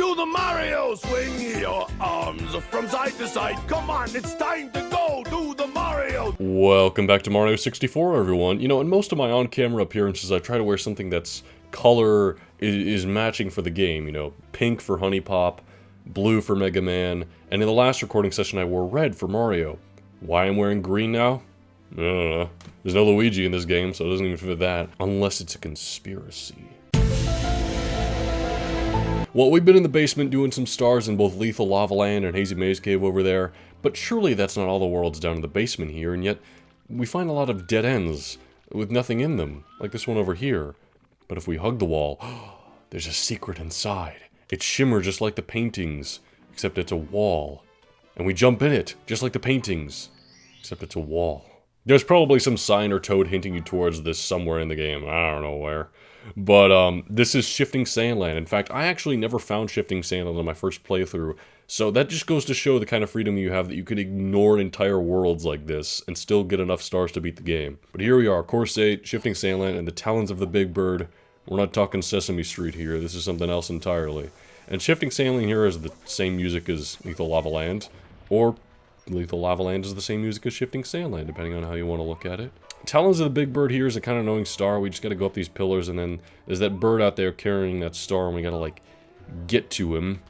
Do the Mario! Swing your arms from side to side. Come on, it's time to go! Do the Mario! Welcome back to Mario 64, everyone. You know, in most of my on-camera appearances, I try to wear something that's color is matching for the game. You know, pink for Honey Pop, blue for Mega Man, and in the last recording session I wore red for Mario. Why I'm wearing green now? I don't know. There's no Luigi in this game, so it doesn't even fit that. Unless it's a conspiracy. Well, we've been in the basement doing some stars in both Lethal Lava Land and Hazy Maze Cave over there, but surely that's not all the worlds down in the basement here, and yet we find a lot of dead ends with nothing in them, like this one over here. But if we hug the wall, there's a secret inside. It shimmers just like the paintings, except it's a wall. And we jump in it, just like the paintings, except it's a wall. There's probably some sign or toad hinting you towards this somewhere in the game, I don't know where. But, this is Shifting Sandland. In fact, I actually never found Shifting Sandland on my first playthrough, so that just goes to show the kind of freedom you have that you could ignore entire worlds like this and still get enough stars to beat the game. But here we are, Course 8, Shifting Sandland, and the Talons of the Big Bird. We're not talking Sesame Street here, this is something else entirely. And Shifting Sandland here is the same music as Lethal Lava Land, or Lethal Lava Land is the same music as Shifting Sandland, depending on how you want to look at it. Talons of the Big Bird here is a kind of annoying star. We just gotta go up these pillars, and then there's that bird out there carrying that star, and we gotta, like, get to him.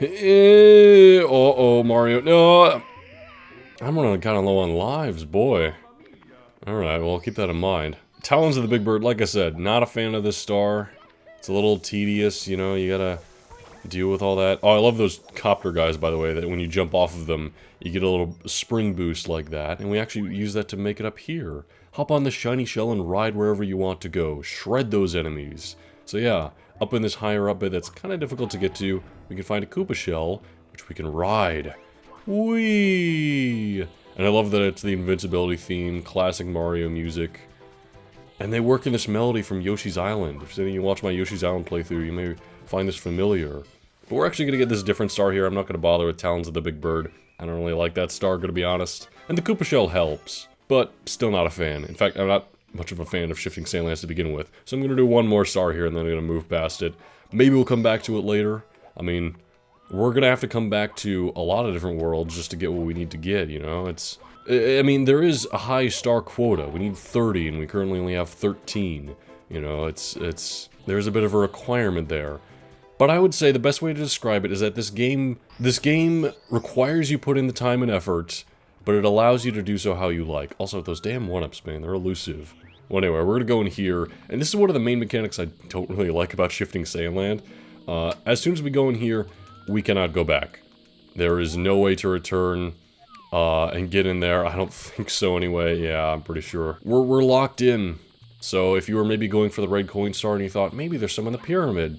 Uh-oh, Mario. No! I'm running kind of low on lives, boy. Alright, well, keep that in mind. Talons of the Big Bird, like I said, not a fan of this star. It's a little tedious, you know, you gotta deal with all that. Oh, I love those copter guys, by the way, that when you jump off of them, you get a little spring boost like that, and we actually use that to make it up here. Hop on the shiny shell and ride wherever you want to go. Shred those enemies. So yeah, up in this higher up bit that's kind of difficult to get to, we can find a Koopa shell, which we can ride. Whee! And I love that it's the invincibility theme, classic Mario music. And they work in this melody from Yoshi's Island. If you watch my Yoshi's Island playthrough, you may find this familiar. But we're actually going to get this different star here. I'm not going to bother with Talons of the Big Bird. I don't really like that star, gonna be honest. And the Koopa shell helps, but still not a fan. In fact, I'm not much of a fan of Shifting Sandlands to begin with. So I'm gonna do one more star here and then I'm gonna move past it. Maybe we'll come back to it later. I mean, we're gonna have to come back to a lot of different worlds just to get what we need to get, you know? I mean, there is a high star quota. We need 30 and we currently only have 13. You know, there's a bit of a requirement there. But I would say the best way to describe it is that this game requires you put in the time and effort, but it allows you to do so how you like. Also, those damn 1-ups, man, they're elusive. Well, anyway, we're gonna go in here, and this is one of the main mechanics I don't really like about Shifting Sandland. As soon as we go in here, we cannot go back. There is no way to return and get in there. I don't think so anyway. Yeah, I'm pretty sure. We're locked in. So if you were maybe going for the red coin star and you thought, maybe there's some in the pyramid.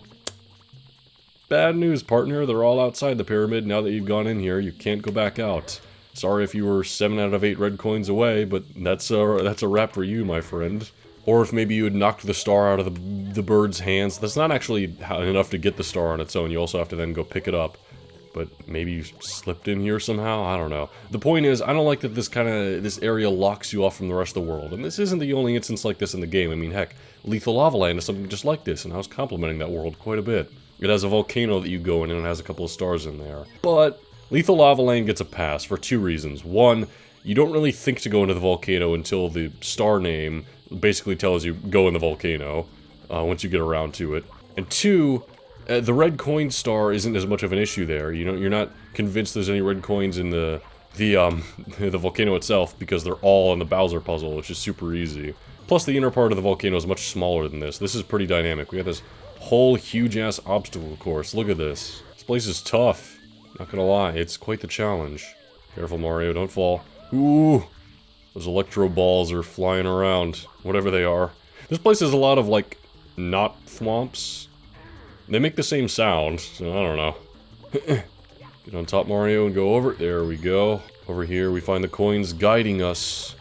Bad news, partner. They're all outside the pyramid. Now that you've gone in here, you can't go back out. Sorry if you were 7 out of 8 red coins away, but that's a wrap for you, my friend. Or if maybe you had knocked the star out of the bird's hands. That's not actually enough to get the star on its own. You also have to then go pick it up. But maybe you slipped in here somehow? I don't know. The point is, I don't like that this area locks you off from the rest of the world. And this isn't the only instance like this in the game. I mean, heck, Lethal Lava Land is something just like this, and I was complimenting that world quite a bit. It has a volcano that you go in and it has a couple of stars in there. But Lethal Lava Land gets a pass for 2 reasons. One, you don't really think to go into the volcano until the star name basically tells you go in the volcano, once you get around to it. And 2, the red coin star isn't as much of an issue there. You know, you're not convinced there's any red coins in the volcano itself because they're all in the Bowser puzzle, which is super easy. Plus, the inner part of the volcano is much smaller than this. This is pretty dynamic. We got this whole huge-ass obstacle course. Look at this. This place is tough. Not gonna lie, it's quite the challenge. Careful, Mario, don't fall. Ooh! Those electro balls are flying around. Whatever they are. This place has a lot of, like, knot thwomps. They make the same sound, so I don't know. Get on top, Mario, and go over. There we go. Over here, we find the coins guiding us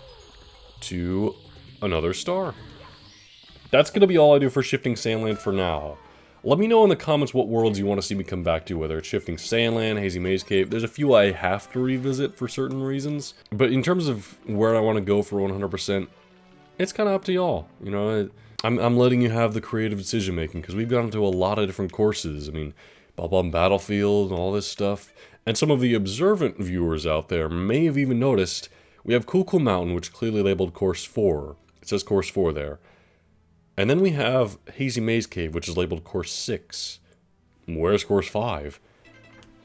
to another star. That's gonna be all I do for Shifting Sandland for now. Let me know in the comments what worlds you want to see me come back to, whether it's Shifting Sandland, Hazy Maze Cave. There's a few I have to revisit for certain reasons. But in terms of where I want to go for 100%, it's kind of up to y'all. You know, I'm letting you have the creative decision making, because we've gone to a lot of different courses. I mean, up on Battlefield and all this stuff. And some of the observant viewers out there may have even noticed we have Cool Mountain, which clearly labeled Course 4. It says Course 4 there. And then we have Hazy Maze Cave, which is labeled Course 6. Where's Course 5?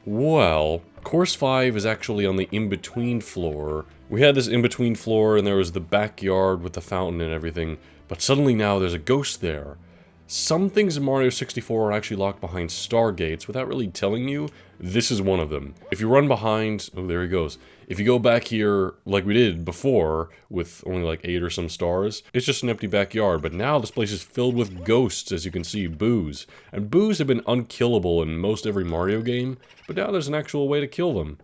Well, Course 5 is actually on the in-between floor. We had this in-between floor, and there was the backyard with the fountain and everything, but suddenly now there's a ghost there. Some things in Mario 64 are actually locked behind stargates without really telling you. This is one of them. If you run behind... Oh, there he goes. If you go back here like we did before, with only like 8 or some stars, it's just an empty backyard. But now this place is filled with ghosts, as you can see, boos. And boos have been unkillable in most every Mario game, but now there's an actual way to kill them.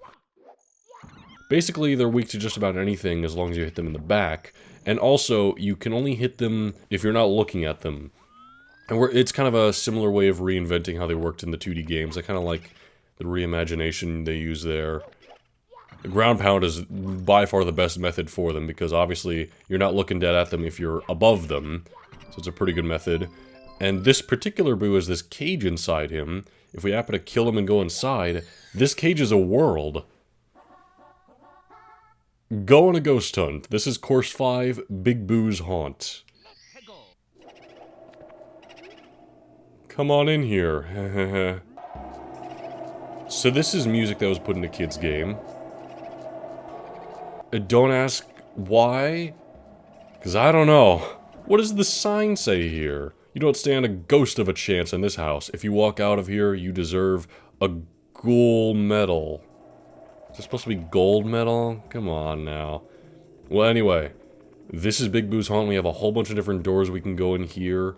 Basically, they're weak to just about anything as long as you hit them in the back. And also, you can only hit them if you're not looking at them. And it's kind of a similar way of reinventing how they worked in the 2D games. I kind of like the reimagination they use there. The ground pound is by far the best method for them, because obviously you're not looking dead at them if you're above them. So it's a pretty good method. And this particular boo has this cage inside him. If we happen to kill him and go inside, this cage is a world. Go on a ghost hunt. This is Course 5, Big Boo's Haunt. Come on in here. So this is music that was put in a kid's game. Don't ask why, because I don't know. What does the sign say here? You don't stand a ghost of a chance in this house. If you walk out of here, you deserve a gold medal. Is this supposed to be gold medal? Come on now. Well, anyway, this is Big Boo's Haunt. We have a whole bunch of different doors we can go in here.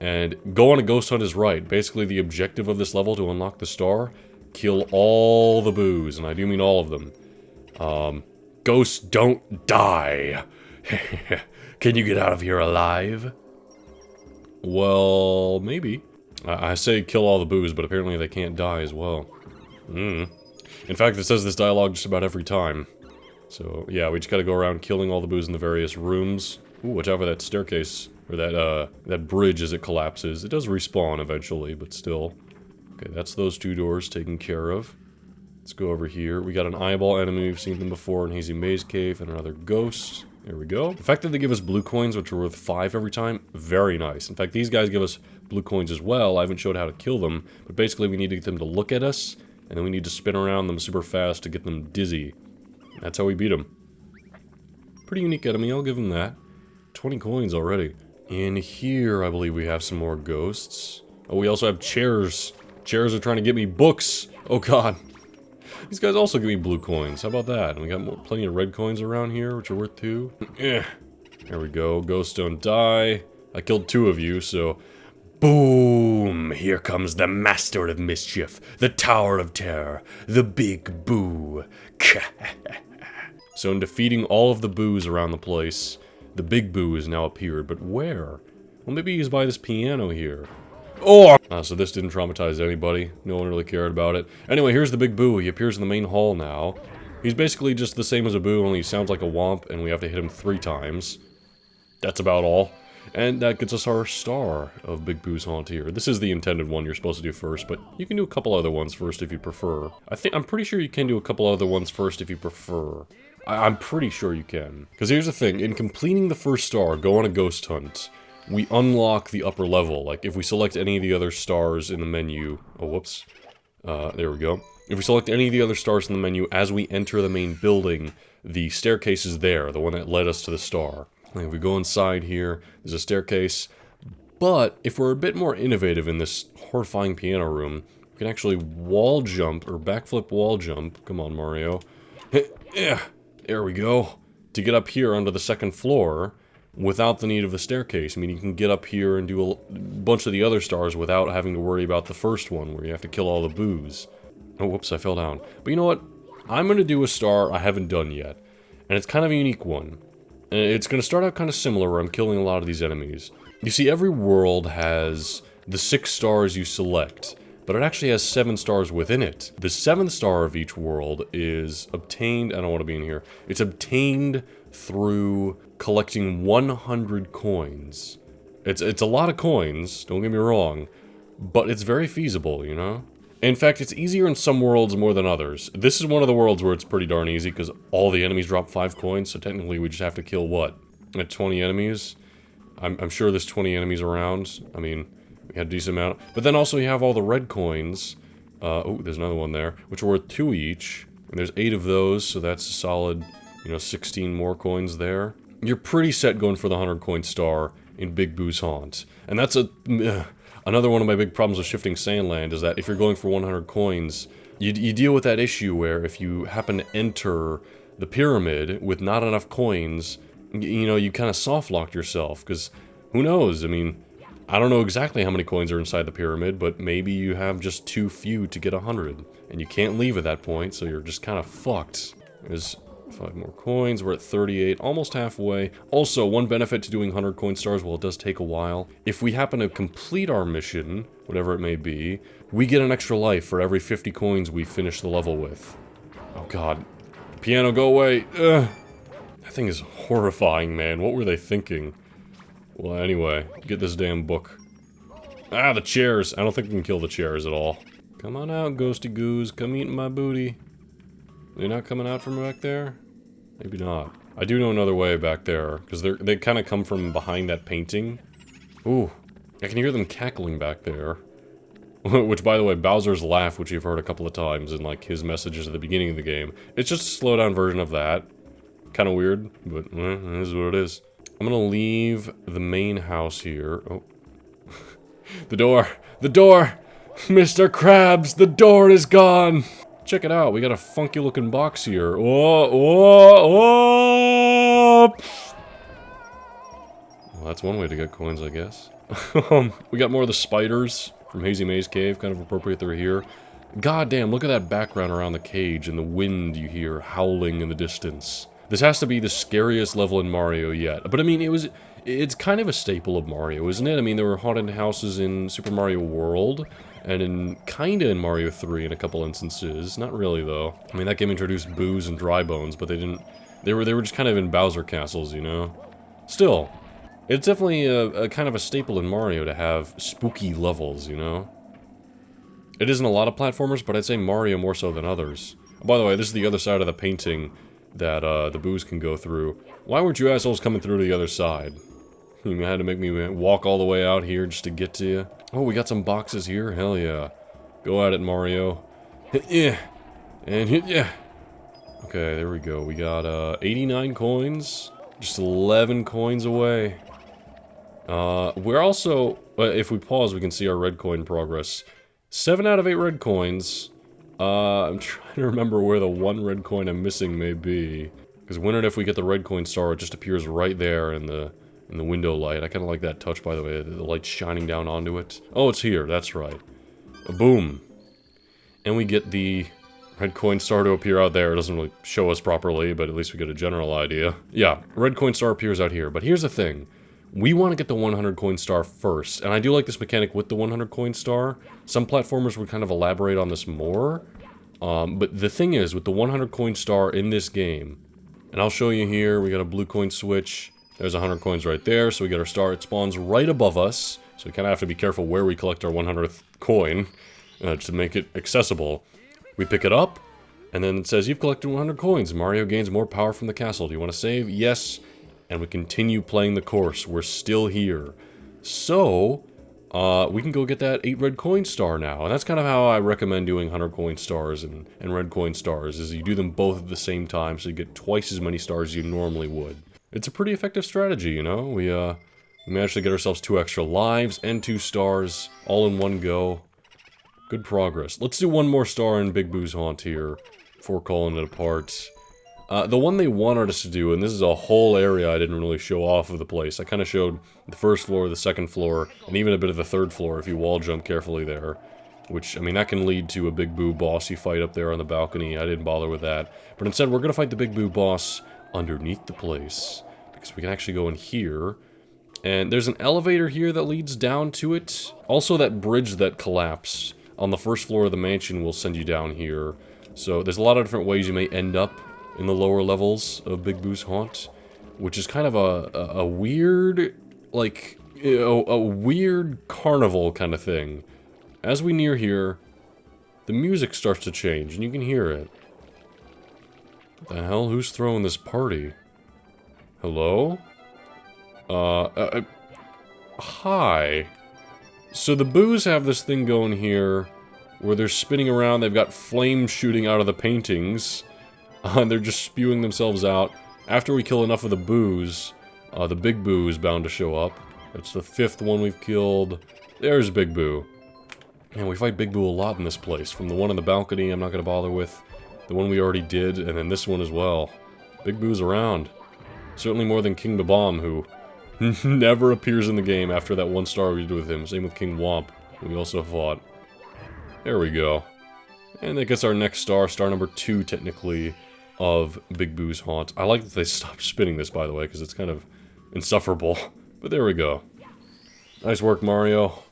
And go on a ghost hunt is right. Basically, the objective of this level to unlock the star, kill all the boos, and I do mean all of them. Ghosts don't die. Can you get out of here alive? Well, maybe. I say kill all the boos, but apparently they can't die as well. In fact, it says this dialogue just about every time. So, yeah, we just gotta go around killing all the boos in the various rooms. Ooh, watch out for that staircase. Or that bridge as it collapses. It does respawn eventually, but still. Okay, that's those 2 doors taken care of. Let's go over here. We got an eyeball enemy. We've seen them before in Hazy Maze Cave, and another ghost. There we go. The fact that they give us blue coins, which are worth 5 every time, very nice. In fact, these guys give us blue coins as well. I haven't showed how to kill them, but basically we need to get them to look at us, and then we need to spin around them super fast to get them dizzy. That's how we beat them. Pretty unique enemy, I'll give them that. 20 coins already. In here, I believe we have some more ghosts. Oh, we also have chairs. Chairs are trying to get me books. Oh, God. These guys also give me blue coins. How about that? And we got plenty of red coins around here, which are worth 2. There we go. Ghosts don't die. I killed 2 of you, so... Boom! Here comes the Master of Mischief. The Tower of Terror. The Big Boo. So in defeating all of the boos around the place... The Big Boo has now appeared, but where? Well, maybe he's by this piano here. Oh! So this didn't traumatize anybody. No one really cared about it. Anyway, here's the Big Boo. He appears in the main hall now. He's basically just the same as a boo, only he sounds like a womp, and we have to hit him 3 times. That's about all. And that gets us our star of Big Boo's Haunt here. This is the intended one you're supposed to do first, but you can do a couple other ones first if you prefer. I'm pretty sure you can do a couple other ones first if you prefer. I'm pretty sure you can. Because here's the thing, in completing the first star, go on a ghost hunt, we unlock the upper level. Like, if we select any of the other stars in the menu... Oh, whoops. There we go. If we select any of the other stars in the menu as we enter the main building, the staircase is there, the one that led us to the star. And if we go inside here, there's a staircase. But, if we're a bit more innovative in this horrifying piano room, we can actually wall jump, or backflip wall jump. Come on, Mario. Yeah. There we go. To get up here onto the 2nd floor without the need of the staircase. I mean, you can get up here and do a bunch of the other stars without having to worry about the first one where you have to kill all the boos. Oh, whoops, I fell down. But you know what? I'm going to do a star I haven't done yet. And it's kind of a unique one. And it's going to start out kind of similar where I'm killing a lot of these enemies. You see, every world has the 6 stars you select. But it actually has 7 stars within it. The 7th star of each world is obtained... I don't want to be in here. It's obtained through collecting 100 coins. It's a lot of coins, don't get me wrong. But it's very feasible, you know? In fact, it's easier in some worlds more than others. This is one of the worlds where it's pretty darn easy, because all the enemies drop 5 coins, so technically we just have to kill, what? 20 enemies? I'm sure there's 20 enemies around. I mean, we had a decent amount. But then also you have all the red coins. Oh, there's another one there, which are worth 2 each. And there's 8 of those, so that's a solid, 16 more coins there. You're pretty set going for the 100 coin star in Big Boo's Haunt. And that's another one of my big problems with Shifting Sandland, is that if you're going for 100 coins, you deal with that issue where if you happen to enter the pyramid with not enough coins, you kind of soft-locked yourself, because who knows? I mean, I don't know exactly how many coins are inside the pyramid, but maybe you have just too few to get 100, and you can't leave at that point, so you're just kind of fucked. There's 5 more coins, we're at 38, almost halfway. Also, one benefit to doing 100 coin stars, well, it does take a while. If we happen to complete our mission, whatever it may be, we get an extra life for every 50 coins we finish the level with. Oh god. Piano, go away! Ugh. That thing is horrifying, man. What were they thinking? Well, anyway, get this damn book. Ah, the chairs! I don't think we can kill the chairs at all. Come on out, ghosty goos. Come eat my booty. They're not coming out from back there? Maybe not. I do know another way back there, because they kind of come from behind that painting. Ooh, I can hear them cackling back there. Which, by the way, Bowser's laugh, which you've heard a couple of times in, like, his messages at the beginning of the game. It's just a slowed-down version of that. Kind of weird, but it is what it is. I'm gonna leave the main house here. Oh. The door! The door! Mr. Krabs, the door is gone! Check it out, we got a funky looking box here. Oh, oh, oh! Well, that's one way to get coins, I guess. We got more of the spiders from Hazy Maze Cave, kind of appropriate they're here. God damn, look at that background around the cage and the wind you hear howling in the distance. This has to be the scariest level in Mario yet. But I mean, it's kind of a staple of Mario, isn't it? I mean, there were haunted houses in Super Mario World, and kinda in Mario 3 in a couple instances. Not really, though. I mean, that game introduced Boos and Dry Bones, but they were just kind of in Bowser castles, Still, it's definitely a kind of a staple in Mario to have spooky levels, It isn't a lot of platformers, but I'd say Mario more so than others. By the way, this is the other side of the painting that the Boos can go through. Why weren't you assholes coming through to the other side? You had to make me walk all the way out here just to get to you. Oh, we got some boxes here? Hell yeah. Go at it, Mario. Hit yeah. And hit yeah. Okay, there we go. We got 89 coins. Just 11 coins away. We're also... if we pause, we can see our red coin progress. 7 out of 8 red coins. I'm trying to remember where the one red coin I'm missing may be. Because when and if we get the red coin star, it just appears right there in the window light. I kind of like that touch, by the way. The light's shining down onto it. Oh, it's here. That's right. Boom. And we get the red coin star to appear out there. It doesn't really show us properly, but at least we get a general idea. Yeah, red coin star appears out here. But here's the thing. We want to get the 100 coin star first, and I do like this mechanic with the 100 coin star. Some platformers would kind of elaborate on this more, but the thing is, with the 100 coin star in this game, and I'll show you here, we got a blue coin switch, there's 100 coins right there, so we get our star, it spawns right above us, so we kind of have to be careful where we collect our 100th coin, to make it accessible. We pick it up, and then it says, you've collected 100 coins, Mario gains more power from the castle, do you want to save? Yes. And we continue playing the course. We're still here. So, we can go get that 8 red coin star now. And that's kind of how I recommend doing 100 coin stars and red coin stars, is you do them both at the same time so you get twice as many stars as you normally would. It's a pretty effective strategy, We managed to get ourselves 2 extra lives and 2 stars all in one go. Good progress. Let's do one more star in Big Boo's Haunt here before calling it apart. The one they wanted us to do, and this is a whole area I didn't really show off of the place. I kind of showed the first floor, the second floor, and even a bit of the third floor if you wall jump carefully there. Which, I mean, that can lead to a Big Boo bossy fight up there on the balcony. I didn't bother with that. But instead, we're going to fight the Big Boo boss underneath the place. Because we can actually go in here. And there's an elevator here that leads down to it. Also, that bridge that collapsed on the first floor of the mansion will send you down here. So, there's a lot of different ways you may end up in the lower levels of Big Boo's Haunt, which is kind of a weird, like, a weird carnival kind of thing. As we near here, the music starts to change, and you can hear it. What the hell? Who's throwing this party? Hello? Hi. So the boos have this thing going here, where they're spinning around, they've got flames shooting out of the paintings, and they're just spewing themselves out. After we kill enough of the boos, the Big Boo is bound to show up. It's the 5th one we've killed. There's Big Boo. Man, we fight Big Boo a lot in this place. From the one on the balcony I'm not going to bother with, the one we already did, and then this one as well. Big Boo's around. Certainly more than King Bomb, who never appears in the game after that 1 star we did with him. Same with King Womp, who we also fought. There we go. And that gets our next star, star number 2, technically, of Big Boo's haunt. I like that they stopped spinning this, by the way, because it's kind of insufferable. But there we go. Nice work, Mario.